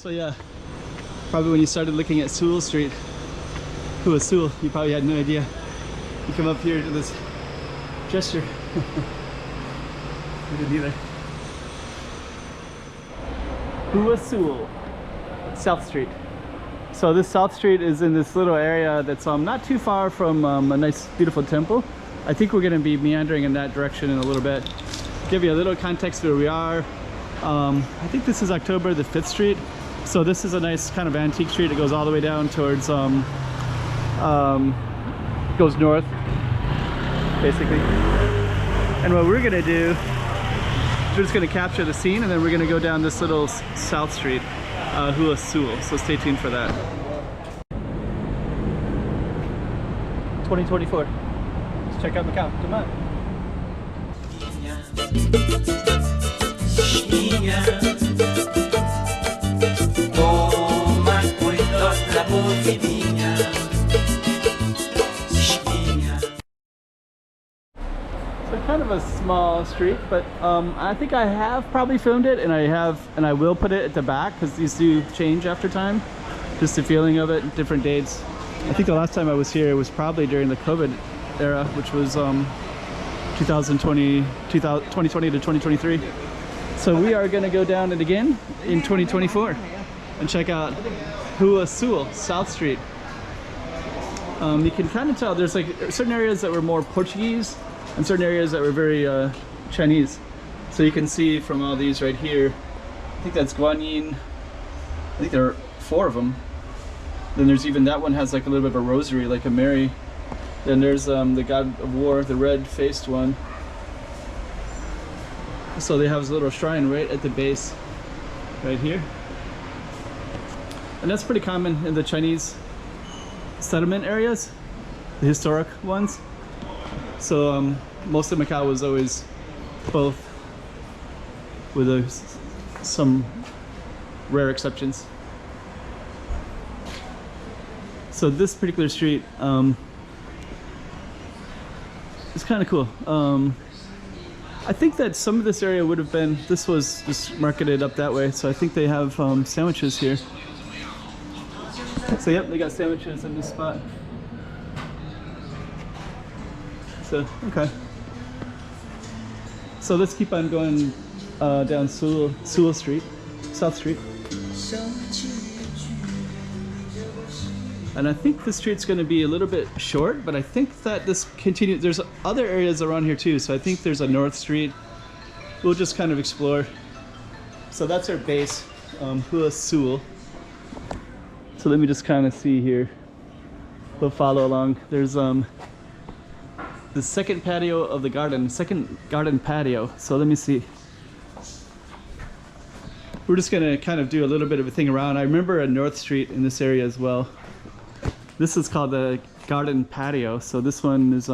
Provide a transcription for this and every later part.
So yeah, probably when you started looking at Sewell Street, who was Sewell, you probably had no idea. You come up here to this Jester. I didn't either. Who was Sewell? South Street. So this South Street is in this little area that's not too far from a nice beautiful temple. I think we're going to be meandering in that direction in a little bit. Give you a little context where we are. I think this is October the 5th Street. So this is a nice kind of antique street. It goes all the way down towards, goes north, basically. And what we're gonna do, we're just gonna capture the scene and then we're gonna go down this little South Street, Hua Sewell. So stay tuned for that. 2024. Let's check out Macau. Come on. So kind of a small street, but I think I have probably filmed it, and I will put it at the back because these do change after time. Just the feeling of it, different dates. I think the last time I was here, it was probably during the COVID era, which was 2020 to 2023. So we are going to go down it again in 2024 and check out Hua Sewell, South Street. You can kind of tell there's like certain areas that were more Portuguese and certain areas that were very Chinese. So you can see from all these right here, I think that's Guanyin. I think there are 4 of them. Then there's even that one has like a little bit of a rosary, like a Mary. Then there's the God of War, the red-faced one. So they have this little shrine right at the base, right here. And that's pretty common in the Chinese settlement areas, the historic ones. So most of Macau was always both, with some rare exceptions. So this particular street is kind of cool. I think that some of this area would have been, this was just marketed up that way, so I think they have sandwiches here. So yep, they got sandwiches in this spot. So, okay. So let's keep on going down Sewell Street, South Street. And I think the street's going to be a little bit short, but I think that this continues. There's other areas around here too, so I think there's a North Street. We'll just kind of explore. So that's our base, Hua Sewell. So let me just kind of see here. We'll follow along. There's the second patio of the garden, second garden patio. So let me see. We're just gonna kind of do a little bit of a thing around. I remember a North Street in this area as well. This is called the garden patio. So this one is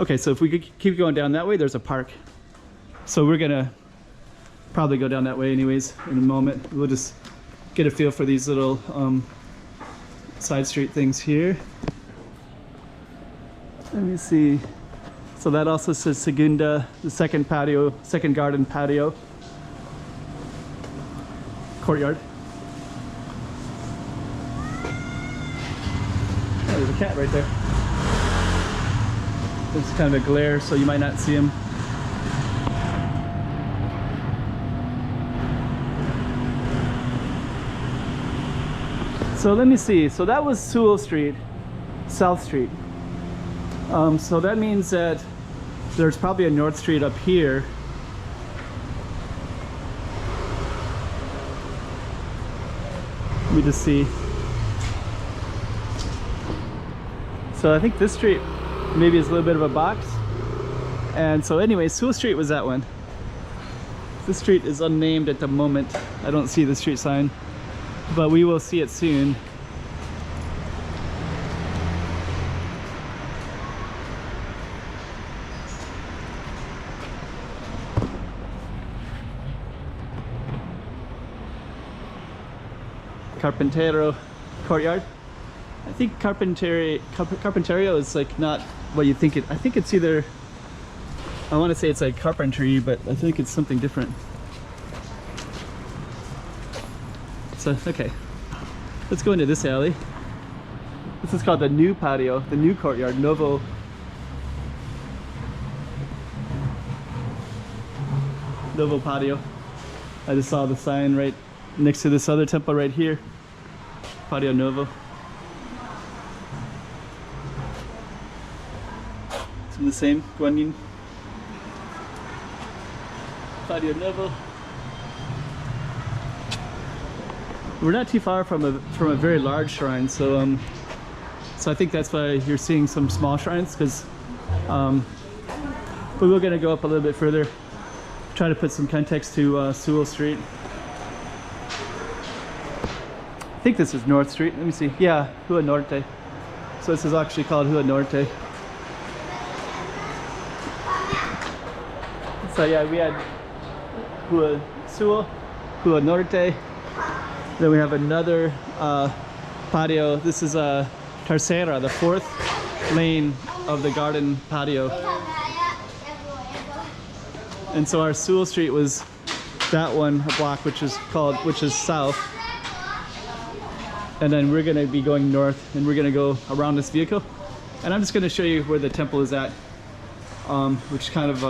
okay, so if we could keep going down that way, there's a park. So we're gonna probably go down that way anyways in a moment. We'll just get a feel for these little side street things here. Let me see. So that also says Segunda, the second patio, second garden patio. Courtyard. Oh, there's a cat right there. It's kind of a glare, so you might not see him. So let me see. So that was Sewell Street, South Street. So that means that there's probably a North Street up here. Let me just see. So I think this street maybe is a little bit of a box. And so anyway, Sewell Street was that one. This street is unnamed at the moment. I don't see the street sign, but we will see it soon. Carpintero courtyard. I think Carpinterio is like not what you think it. I think it's either, I want to say it's like carpentry, but I think it's something different. So, okay. Let's go into this alley. This is called the new patio, the new courtyard, Novo. Novo patio. I just saw the sign right next to this other temple right here. Patio Novo. It's the same, Guanyin. Patio Novo. We're not too far from a very large shrine, so so I think that's why you're seeing some small shrines, because we were gonna go up a little bit further, try to put some context to Sewell Street. I think this is North Street. Let me see. Yeah, Hua Norte. So this is actually called Hua Norte. So yeah, we had Hua Sewell, Hua Norte. Then we have another patio. This is Tercera, the fourth lane of the garden patio. And so our Sewell Street was that one, a block, which is south. And then we're gonna be going north, and we're gonna go around this vehicle. And I'm just gonna show you where the temple is at, which kind of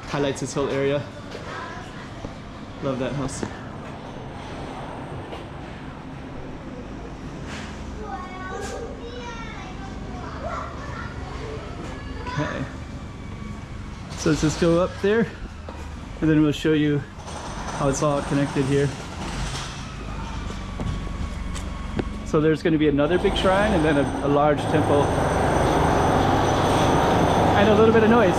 highlights this whole area. Love that house. Okay. So let's just go up there, and then we'll show you how it's all connected here. So there's going to be another big shrine, and then a large temple, and a little bit of noise.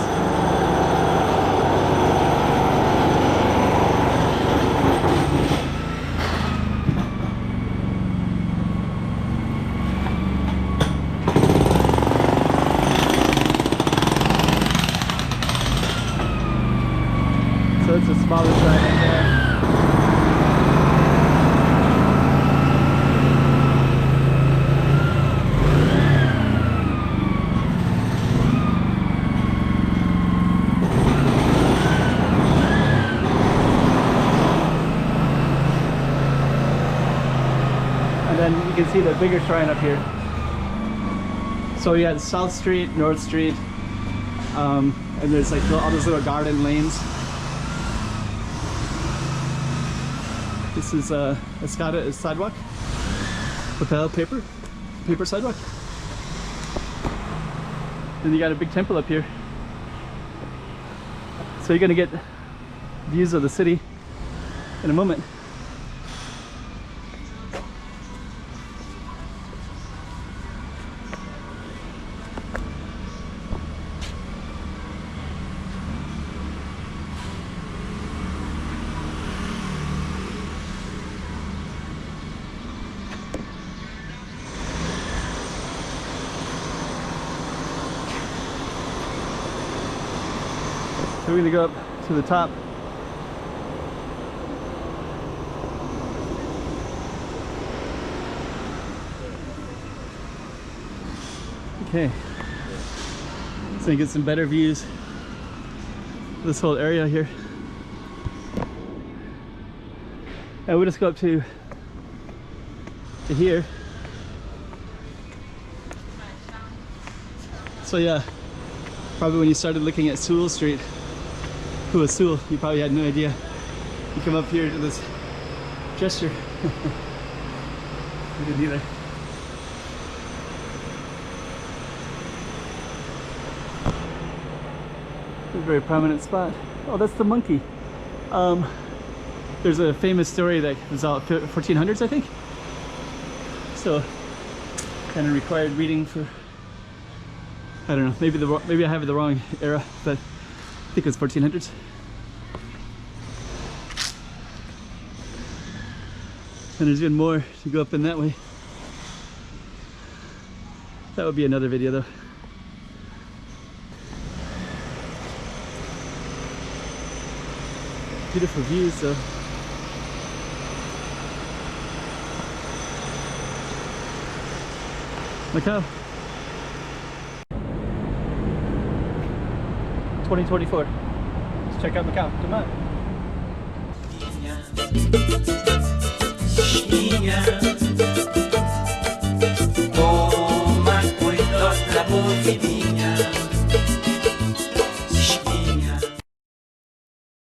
So it's a smaller shrine in there. And then you can see the bigger shrine up here. So you had South Street, North Street, and there's like all those little garden lanes. This is a sidewalk, lapel paper sidewalk. Then you got a big temple up here. So you're gonna get views of the city in a moment. So we're gonna go up to the top. Okay. So you get some better views of this whole area here. And we'll just go up to here. So yeah, probably when you started looking at Sewell Street, Hua Sewell, you probably had no idea. You come up here to this Jester. I didn't either. It's a very prominent spot. Oh, that's the monkey. There's a famous story that was out 1400s, I think. So, kind of required reading for, I don't know, maybe I have the wrong era, but I think it was 1400s. And there's even more to go up in that way. That would be another video though. Beautiful views though. Macau. 2024. Let's check out Macau. Come on.